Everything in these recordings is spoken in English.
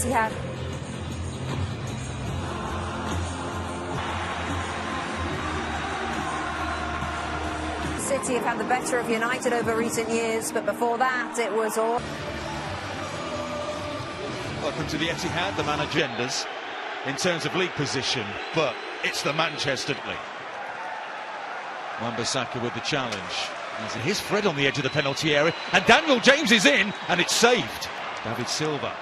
Etihad. City have had the better of United over recent years, but before that it was all... Welcome to the Etihad, the man agendas in terms of league position, but it's the Manchester league. Wan-Bissaka with the challenge. Here's Fred on the edge of the penalty area, and Daniel James is in, and it's saved. David Silva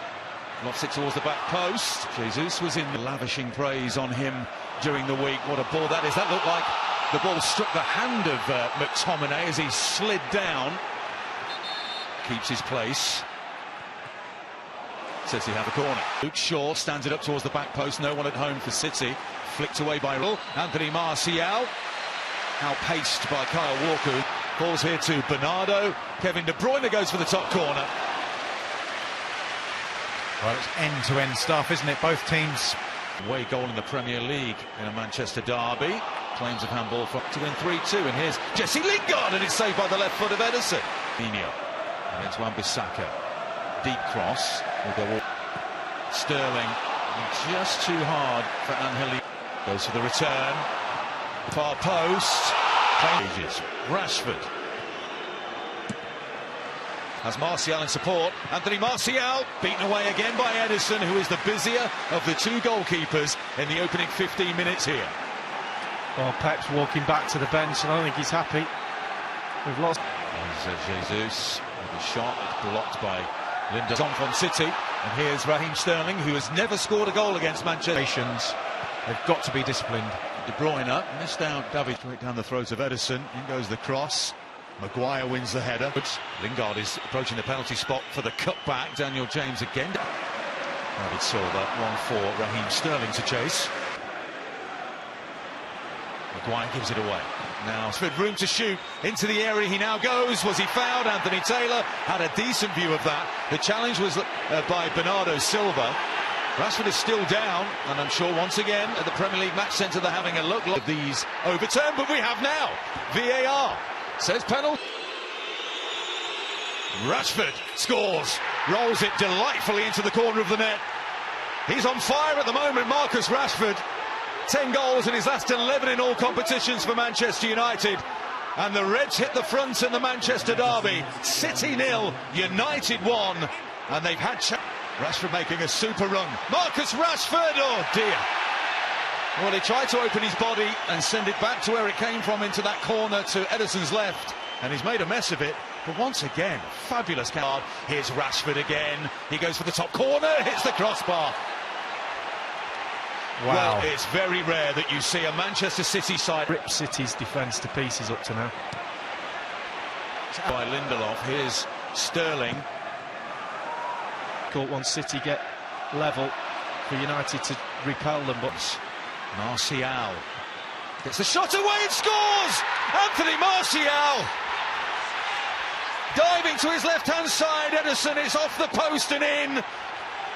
lofts it towards the back post. Jesus was in, lavishing praise on him during the week. What a ball that is. That looked like the ball struck the hand of McTominay as he slid down. Keeps his place. Says he have a corner. Luke Shaw stands it up towards the back post. No one at home for City. Flicked away by Anthony Martial. Outpaced by Kyle Walker. Balls here to Bernardo. Kevin De Bruyne goes for the top corner. Well, it's end-to-end stuff, isn't it? Both teams. Away goal in the Premier League in a Manchester derby. Claims of handball to win 3-2. And here's Jesse Lingard, and it's saved by the left foot of Ederson. Nino against Wan-Bissaka. Deep cross. Will go Sterling. Just too hard for Angel. Goes for the return. Far post. Changes. Rashford has Martial in support. Anthony Martial beaten away again by Ederson, who is the busier of the two goalkeepers in the opening 15 minutes here. Well, Pep's walking back to the bench, and I don't think he's happy. We've lost. There's Jesus with a shot blocked by Linda on from City, and here's Raheem Sterling, who has never scored a goal against Manchester. They've got to be disciplined. De Bruyne missed out. David straight down the throat of Ederson. In goes the cross. Maguire wins the header. Lingard is approaching the penalty spot for the cutback. Daniel James again. David Silva, 1-4. Raheem Sterling to chase. Maguire gives it away. Now with room to shoot into the area. He now goes. Was he fouled? Anthony Taylor had a decent view of that. The challenge was by Bernardo Silva. Rashford is still down, and I'm sure once again at the Premier League Match Centre they're having a look. These overturned, but we have now VAR. Says penalty. Rashford scores, rolls it delightfully into the corner of the net. He's on fire at the moment, Marcus Rashford. 10 goals in his last 11 in all competitions for Manchester United. And the Reds hit the front in the Manchester derby. City 0, United 1, and they've had... Rashford making a super run. Marcus Rashford, oh dear. Well, he tried to open his body and send it back to where it came from, into that corner to Ederson's left, and he's made a mess of it. But once again, fabulous card. Here's Rashford again. He goes for the top corner, hits the crossbar. Wow. Well, it's very rare that you see a Manchester City side rip City's defence to pieces up to now. By Lindelof, here's Sterling. Once City get level, for United to repel them, but Martial gets the shot away and scores! Anthony Martial diving to his left-hand side. Ederson, it's off the post and in.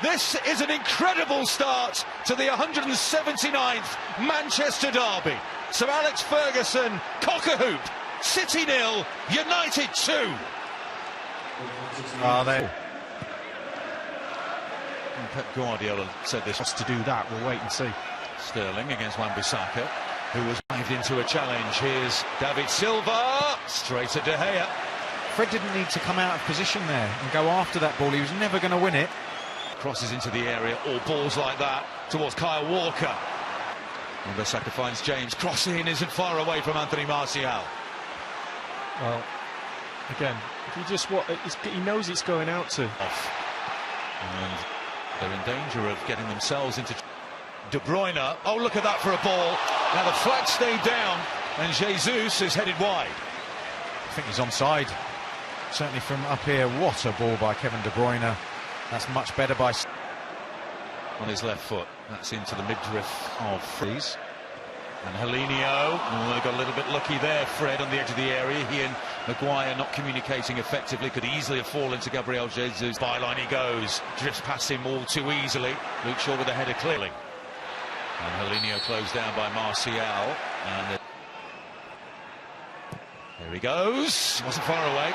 This is an incredible start to the 179th Manchester derby. Sir Alex Ferguson, cock-a-hoop. City 0, United 2. Are they? Pep Guardiola said this was to do that. We'll wait and see. Sterling against Wan-Bissaka, who was dived into a challenge. Here's David Silva, straight at De Gea. Fred didn't need to come out of position there and go after that ball. He was never going to win it. Crosses into the area, or balls like that towards Kyle Walker. Wan-Bissaka finds James. Crossing isn't far away from Anthony Martial. Well, again, if you just he knows it's going out to. And they're in danger of getting themselves into... De Bruyne, oh look at that for a ball. Now the flag stayed down and Jesus is headed wide. I think he's onside. Certainly from up here. What a ball by Kevin De Bruyne. That's much better by... On his left foot. That's into the midriff of Freeze. And Helenio, they got a little bit lucky there. Fred on the edge of the area. He and Maguire not communicating effectively. Could easily have fallen to Gabriel Jesus. Byline he goes. Drifts past him all too easily. Luke Shaw with the header clearly. And Helenio closed down by Martial. And there he goes. Wasn't far away.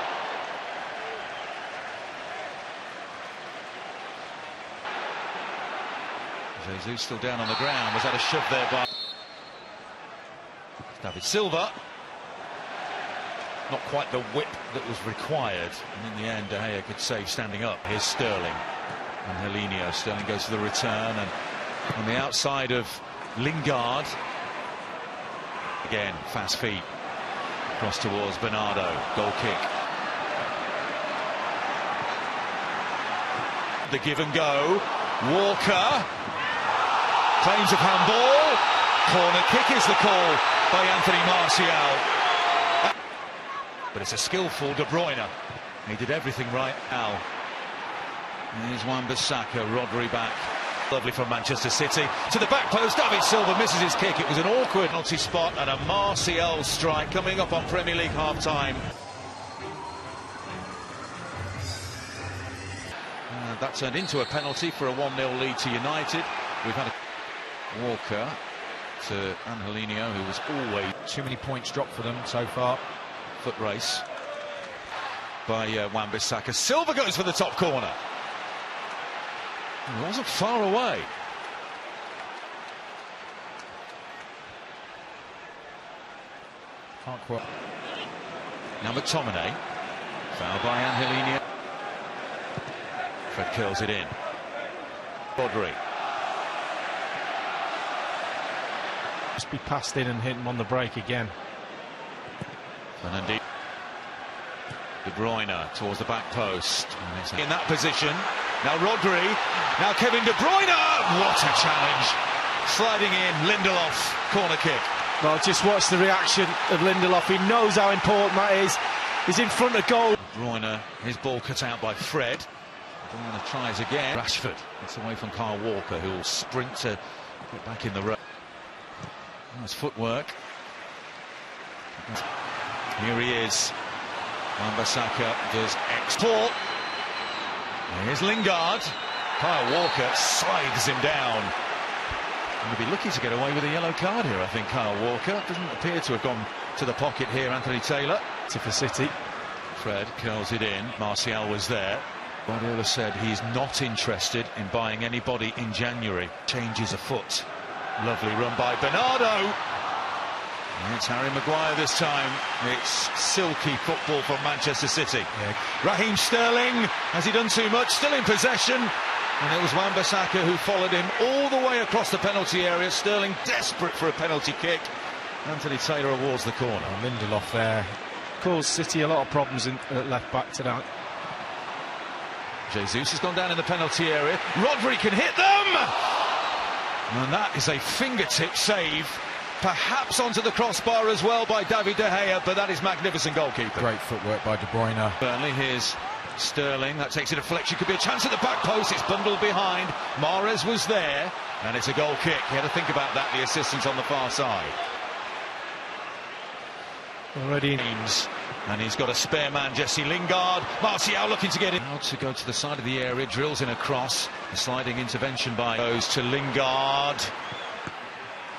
Jesus still down on the ground. Was that a shove there by David Silva? Not quite the whip that was required, and in the end De Gea could save standing up. Here's Sterling and Angelino. Sterling goes for the return, and on the outside of Lingard. Again, fast feet. Cross towards Bernardo. Goal kick. The give and go. Walker. Claims of handball. Corner kick is the call by Anthony Martial. But it's a skillful De Bruyne. He did everything right now. Here's Wan-Bissaka, Rodri back. Lovely from Manchester City. To the back post, David Silva misses his kick. It was an awkward penalty spot and a Martial strike coming up on Premier League half-time. That turned into a penalty for a 1-0 lead to United. We've had a Walker to Angelino, who was always... Too many points dropped for them so far. Foot race by Wan-Bissaka. Silva goes for the top corner. He wasn't far away. Can't quite. Now McTominay. Foul by Angelino. Fred curls it in. Rodri. Just be passed in and hit him on the break again. And indeed, De Bruyne towards the back post. In that position. Now Rodri. Now Kevin De Bruyne. What a challenge. Sliding in. Lindelof. Corner kick. Well, just watch the reaction of Lindelof. He knows how important that is. He's in front of goal. De Bruyne. His ball cut out by Fred. De Bruyne tries again. Rashford. It's away from Kyle Walker, who will sprint to get back in the row. Nice footwork. Here he is. Wan-Bissaka does export. Here's Lingard. Kyle Walker slides him down. And he'll be lucky to get away with a yellow card here, I think, Kyle Walker. Doesn't appear to have gone to the pocket here, Anthony Taylor. For City. Fred curls it in. Martial was there. Guardiola said he's not interested in buying anybody in January. Changes afoot. Lovely run by Bernardo. It's Harry Maguire this time. It's silky football from Manchester City. Yeah. Raheem Sterling, has he done too much? Still in possession. And it was Wan-Bissaka who followed him all the way across the penalty area. Sterling desperate for a penalty kick. Anthony Taylor awards the corner. Lindelof there. Caused City a lot of problems in left back tonight. Jesus has gone down in the penalty area. Rodri can hit them! And that is a fingertip save. Perhaps onto the crossbar as well by David De Gea, but that is magnificent goalkeeper. Great footwork by De Bruyne. Burnley, here's Sterling. That takes a deflection. Could be a chance at the back post. It's bundled behind. Mahrez was there, and it's a goal kick. He had to think about that, the assistance on the far side. Already in. And he's got a spare man, Jesse Lingard. Martial looking to get in. Now to go to the side of the area, drills in a cross. A sliding intervention by goes to Lingard.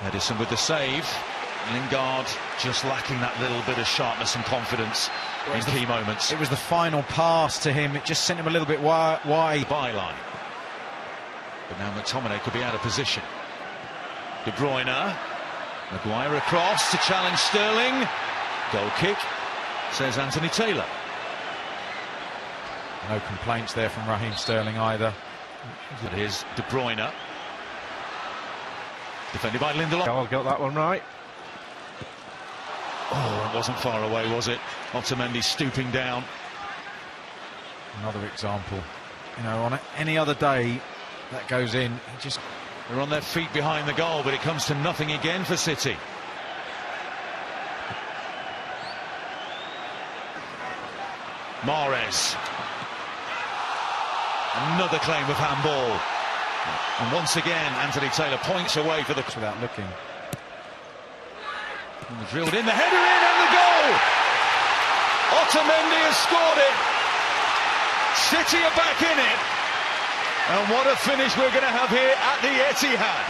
Edison with the save. Lingard just lacking that little bit of sharpness and confidence in key moments. It was the final pass to him. It just sent him a little bit wide. Byline. But now McTominay could be out of position. De Bruyne. Maguire across to challenge Sterling. Goal kick, says Anthony Taylor. No complaints there from Raheem Sterling either. But here's De Bruyne. Defended by Lindelof. I'll get that one right. Oh, it wasn't far away, was it? Otamendi stooping down. Another example. You know, on any other day that goes in, They're on their feet behind the goal, but it comes to nothing again for City. Mahrez. Another claim of handball. And once again, Anthony Taylor points away for the... without looking. And drilled in, the header in, and the goal! Otamendi has scored it. City are back in it. And what a finish we're going to have here at the Etihad.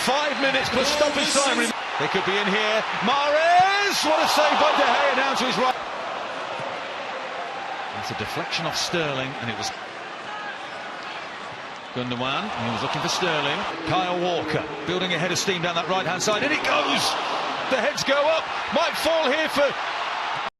5 minutes plus stoppage time. They could be in here. Mahrez! What a save by De Gea now to his right. It's a deflection off Sterling, and it was Gundogan, he was looking for Sterling. Kyle Walker building a head of steam down that right-hand side, and it goes! The heads go up, might fall here for